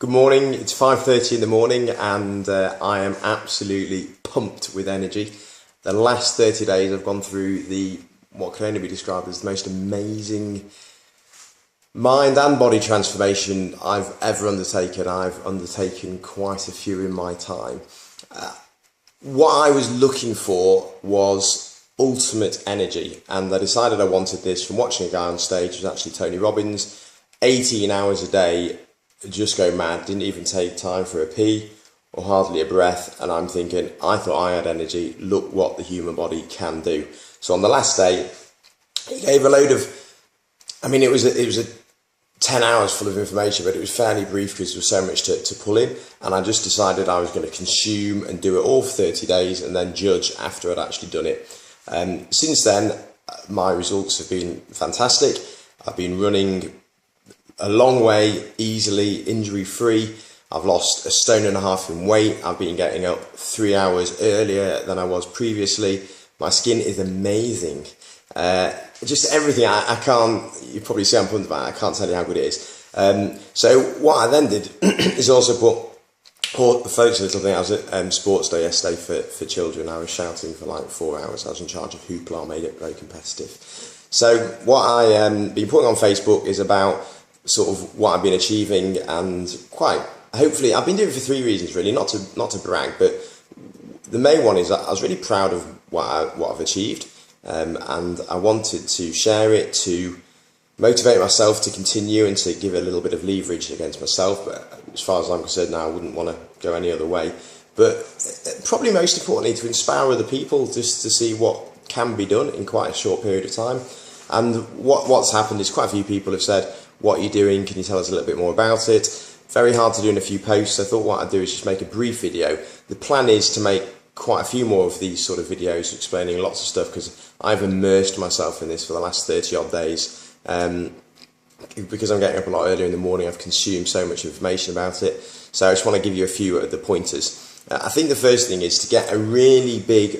Good morning, it's 5:30 in the morning and I am absolutely pumped with energy. The last 30 days I've gone through what can only be described as the most amazing mind and body transformation I've ever undertaken. I've undertaken quite a few in my time. What I was looking for was ultimate energy, and I decided I wanted this from watching a guy on stage, who was actually Tony Robbins, 18 hours a day, just go mad, didn't even take time for a pee or hardly a breath, and I'm thinking, I thought I had energy, look what the human body can do. So on the last day, he gave a load of, it was a 10 hours full of information, but it was fairly brief because there was so much to pull in, and I just decided I was going to consume and do it all for 30 days and then judge after I'd actually done it. Since then, my results have been fantastic. I've been running a long way, easily, injury-free. I've lost 1.5 stone in weight. I've been getting up 3 hours earlier than I was previously. My skin is amazing. Just everything. I can't, you probably see I'm pumped about it. I can't tell you how good it is. So what I then did is also put the focus a little bit. I was at Sports Day yesterday for children. I was shouting for like 4 hours. I was in charge of hoopla, made it very competitive. So what I been putting on Facebook is about sort of what I've been achieving, and hopefully I've been doing it for 3 reasons really, not to brag, but the main one is that I was really proud of what I've achieved, and I wanted to share it to motivate myself to continue and to give a little bit of leverage against myself. But as far as I'm concerned now, I wouldn't want to go any other way, but probably most importantly to inspire other people just to see what can be done in quite a short period of time. And what's happened is quite a few people have said, what are you doing? Can you tell us a little bit more about it? Very hard to do in a few posts. I thought what I'd do is just make a brief video. The plan is to make quite a few more of these sort of videos explaining lots of stuff, because I've immersed myself in this for the last 30 odd days. Because I'm getting up a lot earlier in the morning, I've consumed so much information about it. So I just want to give you a few of the pointers. I think the first thing is to get a really big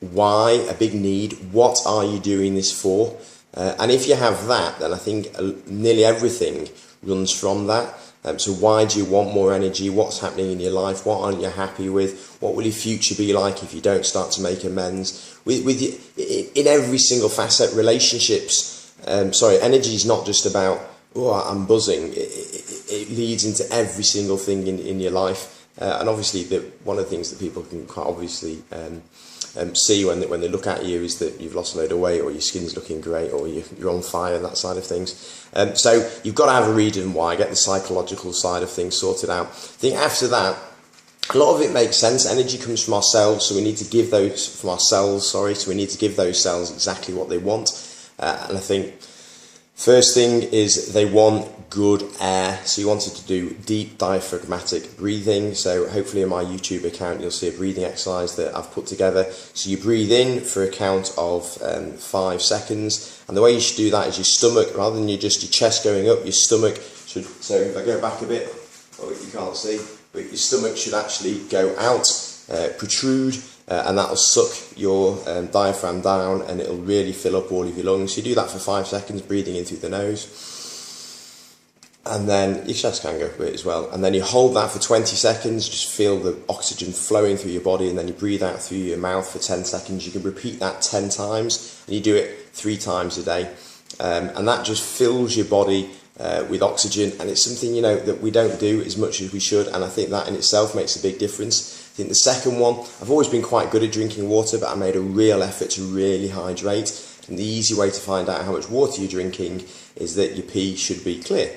why, a big need. What are you doing this for? And if you have that, then I think nearly everything runs from that. So why do you want more energy? What's happening in your life? What aren't you happy with? What will your future be like if you don't start to make amends? In every single facet, relationships, energy is not just about, oh, I'm buzzing. It leads into every single thing in your life. And obviously, one of the things that people can quite obviously see when they look at you is that you've lost a load of weight, or your skin's looking great, or you're on fire, and that side of things. So you've got to have a reason why, get the psychological side of things sorted out. I think after that, a lot of it makes sense. Energy comes from our cells, so we need to give those cells exactly what they want. And I think first thing is they want good air, so you wanted to do deep diaphragmatic breathing. So hopefully in my YouTube account you'll see a breathing exercise that I've put together. So you breathe in for a count of 5 seconds, and the way you should do that is your stomach, rather than your chest going up, your stomach should, so if I go back a bit, you can't see, but your stomach should actually go out, protrude, and that'll suck your diaphragm down, and it'll really fill up all of your lungs. So you do that for 5 seconds, breathing in through the nose, and then your chest can go up a bit as well, and then you hold that for 20 seconds, just feel the oxygen flowing through your body, and then you breathe out through your mouth for 10 seconds. You can repeat that 10 times, and you do it 3 times a day, and that just fills your body with oxygen, and it's something that we don't do as much as we should, and I think that in itself makes a big difference. I think the second one, I've always been quite good at drinking water, but I made a real effort to really hydrate, and the easy way to find out how much water you're drinking is that your pee should be clear,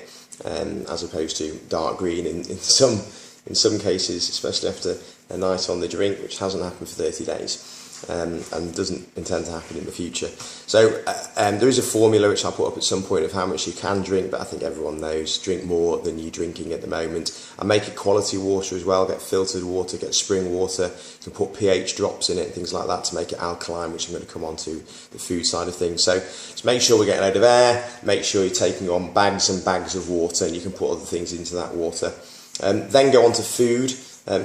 as opposed to dark green in some cases, especially after a night on the drink, which hasn't happened for 30 days. And doesn't intend to happen in the future. So there is a formula which I'll put up at some point of how much you can drink, but I think everyone knows, drink more than you're drinking at the moment. And make it quality water as well, get filtered water, get spring water. You can put pH drops in it and things like that to make it alkaline, which I'm going to come on to the food side of things. So just make sure we're getting a load of air, make sure you're taking on bags and bags of water, and you can put other things into that water. Then go on to food.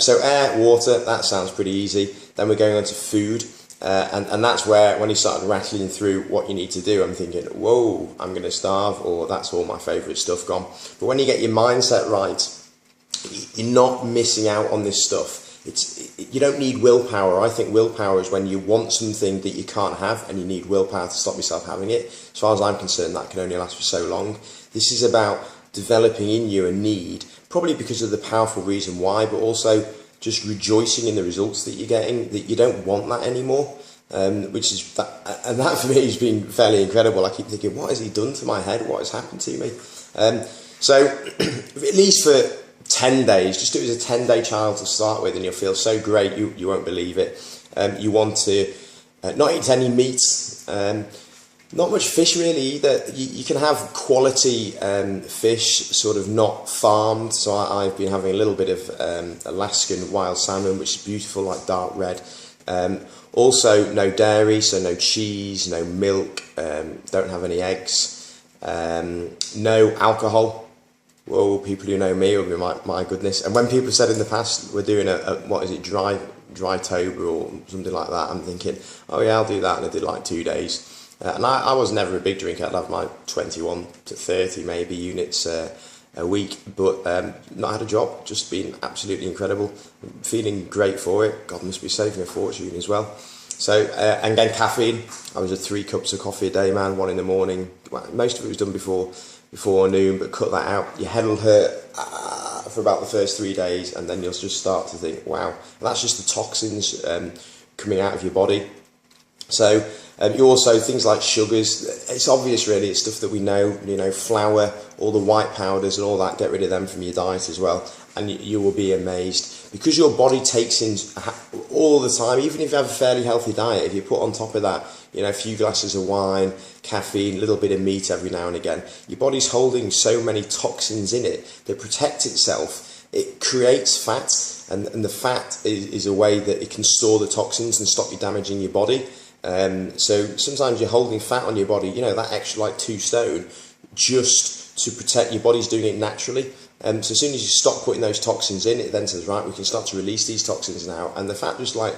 So air, water, that sounds pretty easy. Then we're going on to food, and that's where, when he started rattling through what you need to do, I'm thinking, whoa, I'm going to starve, or that's all my favourite stuff gone. But when you get your mindset right, you're not missing out on this stuff. You don't need willpower. I think willpower is when you want something that you can't have and you need willpower to stop yourself having it. As far as I'm concerned, that can only last for so long. This is about developing in you a need, probably because of the powerful reason why, but also just rejoicing in the results that you're getting, that you don't want that anymore. Which is and that for me has been fairly incredible. I keep thinking, what has he done to my head? What has happened to me? So at least for 10 days, just do it as a 10-day trial to start with, and you'll feel so great you won't believe it. You want to not eat any meat, not much fish really either. You can have quality fish, sort of not farmed. So I've been having a little bit of Alaskan wild salmon, which is beautiful, like dark red. Also no dairy, so no cheese, no milk, don't have any eggs, no alcohol. Whoa, people who know me will be my goodness. And when people said in the past we're doing what is it, dry-tober or something like that, I'm thinking, oh yeah, I'll do that, and I did like 2 days. And I was never a big drinker. I'd have my 21 to 30 maybe units a week, but not had a job, just been absolutely incredible, feeling great for it. God, must be saving a fortune as well. So, and then caffeine, I was at 3 cups of coffee a day, man, 1 in the morning. Well, most of it was done before noon, but cut that out. Your head will hurt for about the first 3 days, and then you'll just start to think, wow. And that's just the toxins coming out of your body. So you also, things like sugars, it's obvious really, it's stuff that we know, flour, all the white powders and all that, get rid of them from your diet as well, and you will be amazed. Because your body takes in all the time, even if you have a fairly healthy diet, if you put on top of that, a few glasses of wine, caffeine, a little bit of meat every now and again, your body's holding so many toxins in it that protect itself. It creates fat, and the fat is a way that it can store the toxins and stop you damaging your body. So sometimes you're holding fat on your body, that extra like 2 stone, just to protect your body's doing it naturally. So as soon as you stop putting those toxins in, it then says, right, we can start to release these toxins now, and the fat just like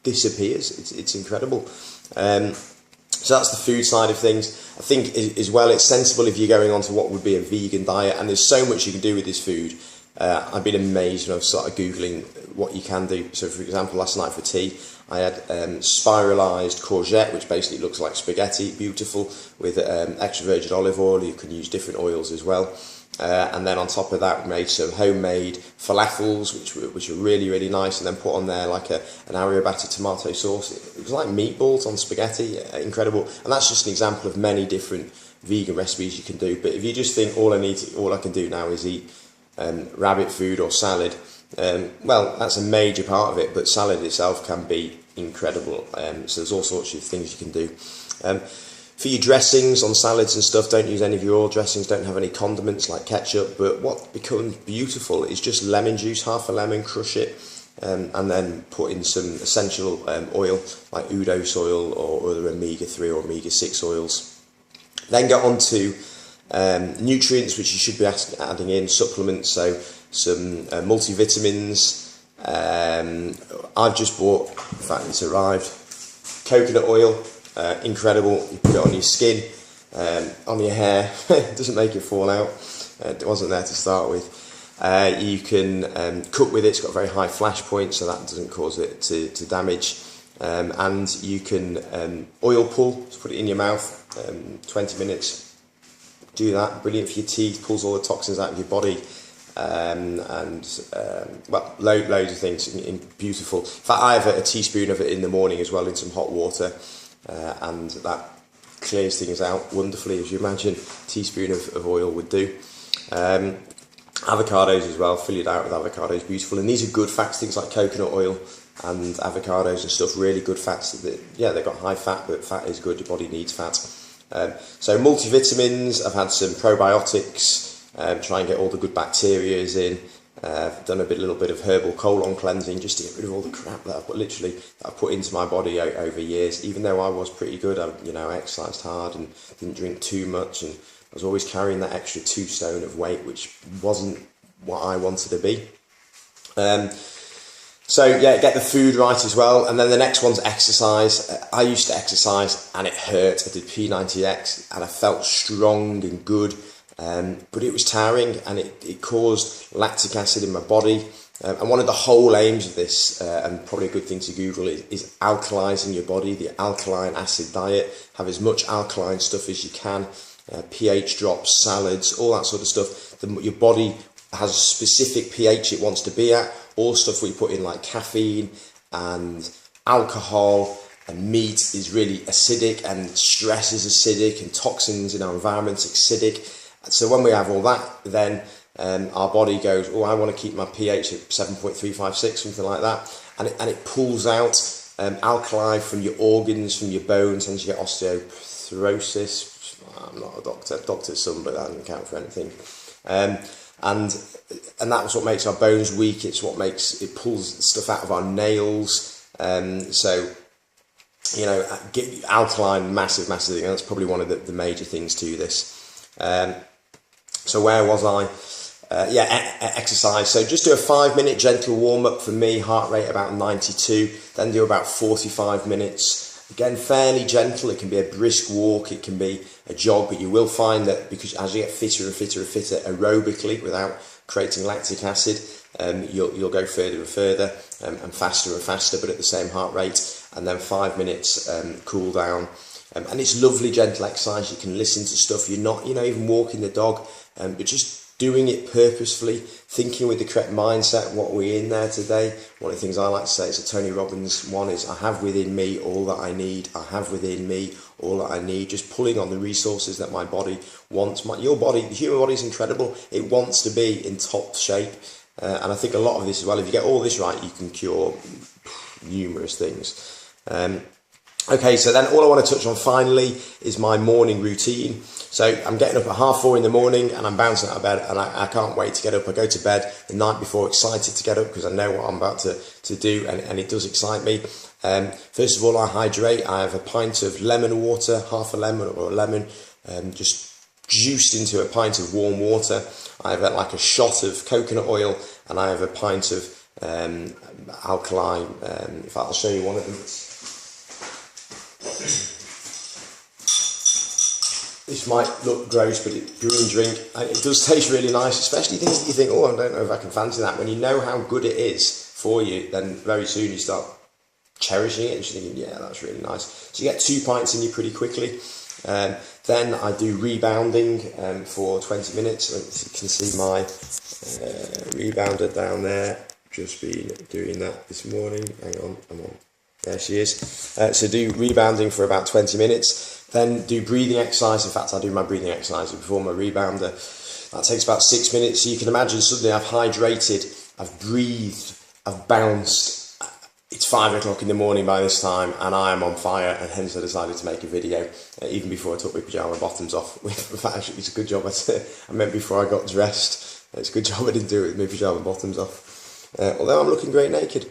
disappears. It's incredible. So that's the food side of things. I think as well, it's sensible if you're going on to what would be a vegan diet, and there's so much you can do with this food. I've been amazed when I've started Googling what you can do. So for example, last night for tea, I had spiralised courgette, which basically looks like spaghetti, beautiful, with extra virgin olive oil. You can use different oils as well. And then on top of that, we made some homemade falafels, which were really, really nice, and then put on there like an arrabbiata tomato sauce. It was like meatballs on spaghetti, incredible. And that's just an example of many different vegan recipes you can do. But if you just think all I can do now is eat rabbit food or salad, well, that's a major part of it, but salad itself can be incredible. So there's all sorts of things you can do. For your dressings on salads and stuff, don't use any of your oil dressings, don't have any condiments like ketchup, but what becomes beautiful is just lemon juice, half a lemon, crush it, and then put in some essential oil like Udos oil or other omega-3 or omega-6 oils. Then get on to nutrients, which you should be adding in, supplements, so some multivitamins. I've just bought, in fact it's arrived, coconut oil. Incredible. You put it on your skin, on your hair. It doesn't make it fall out. It wasn't there to start with. You can cook with it. It's got a very high flash point, so that doesn't cause it to damage. And you can oil pull, so put it in your mouth, 20 minutes. Do that. Brilliant for your teeth. Pulls all the toxins out of your body. Well, loads of things. Beautiful. In fact, I have a teaspoon of it in the morning as well in some hot water. And that clears things out wonderfully, as you imagine a teaspoon of oil would do. Avocados as well, fill it out with avocados, beautiful. And these are good fats, things like coconut oil and avocados and stuff, really good fats. They've got high fat, but fat is good, your body needs fat. So multivitamins, I've had some probiotics, try and get all the good bacteria in. I've done a little bit of herbal colon cleansing just to get rid of all the crap that I've put into my body over years. Even though I was pretty good, I exercised hard and didn't drink too much, and I was always carrying that extra 2 stone of weight, which wasn't what I wanted to be. So yeah, get the food right as well, and then the next one's exercise. I used to exercise and it hurt. I did P90X and I felt strong and good. but it was tiring, and it caused lactic acid in my body. And one of the whole aims of this, and probably a good thing to Google, is alkalizing your body, the alkaline acid diet. Have as much alkaline stuff as you can, pH drops, salads, all that sort of stuff. Your body has a specific pH it wants to be at. All stuff we put in like caffeine and alcohol and meat is really acidic, and stress is acidic, and toxins in our environment acidic. So when we have all that, then our body goes, oh, I want to keep my pH at 7.356, something like that, and it pulls out alkali from your organs, from your bones, and you get osteoporosis. I'm not a doctor, doctor's son, but that doesn't count for anything. And that's what makes our bones weak. It's what makes it pulls stuff out of our nails. So you know, alkaline, massive thing. That's probably one of the major things to this. So where was I? Exercise. So just do a 5-minute gentle warm-up for me, heart rate about 92, then do about 45 minutes. Again, fairly gentle. It can be a brisk walk, it can be a jog, but you will find that because as you get fitter and fitter and fitter aerobically without creating lactic acid, you'll go further and further and faster, but at the same heart rate. And then 5 minutes cool down. And it's lovely gentle exercise. You can listen to stuff. You're not, even walking the dog, but just doing it purposefully, thinking with the correct mindset. What are we in there today? One of the things I like to say, it's a Tony Robbins one, is I have within me all that I need. I have within me all that I need. Just pulling on the resources that my body wants. Your body, the human body is incredible. It wants to be in top shape. And I think a lot of this as well, if you get all this right, you can cure numerous things. Okay, so then all I want to touch on finally is my morning routine. So I'm getting up at 4:30 in the morning, and I'm bouncing out of bed, and I can't wait to get up. I go to bed the night before excited to get up because I know what I'm about to do, and it does excite me. First of all, I hydrate. I have a pint of lemon water, half a lemon or a lemon, just juiced into a pint of warm water. I have like a shot of coconut oil, and I have a pint of alkaline. In fact, I'll show you one of them. This might look gross, but it's green drink. It does taste really nice, especially things that you think, oh, I don't know if I can fancy that. When you know how good it is for you, then very soon you start cherishing it and just thinking, yeah, that's really nice. So you get 2 pints in you pretty quickly. Then I do rebounding for 20 minutes. As you can see my rebounder down there, just been doing that this morning. Hang on, I'm on. There she is. So do rebounding for about 20 minutes. Then do breathing exercise. In fact, I do my breathing exercise before my rebounder. That takes about 6 minutes. So you can imagine suddenly I've hydrated, I've breathed, I've bounced. It's 5 o'clock in the morning by this time, and I am on fire, and hence I decided to make a video even before I took my pyjama bottoms off. Actually, it's a good job I meant before I got dressed. It's a good job I didn't do it with my pyjama bottoms off. Although I'm looking great naked.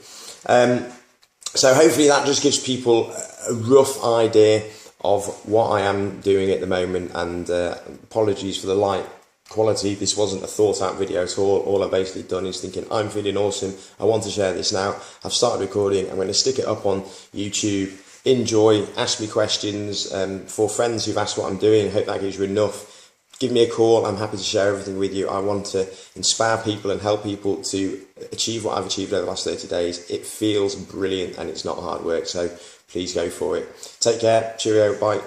So hopefully that just gives people a rough idea of what I am doing at the moment, and apologies for the light quality. This wasn't a thought out video at all. All I've basically done is thinking, I'm feeling awesome, I want to share this now. I've started recording, I'm going to stick it up on YouTube. Enjoy, ask me questions. For friends who've asked what I'm doing, I hope that gives you enough. Give me a call, I'm happy to share everything with you. I want to inspire people and help people to achieve what I've achieved over the last 30 days. It feels brilliant and it's not hard work, so please go for it. Take care, cheerio, bye.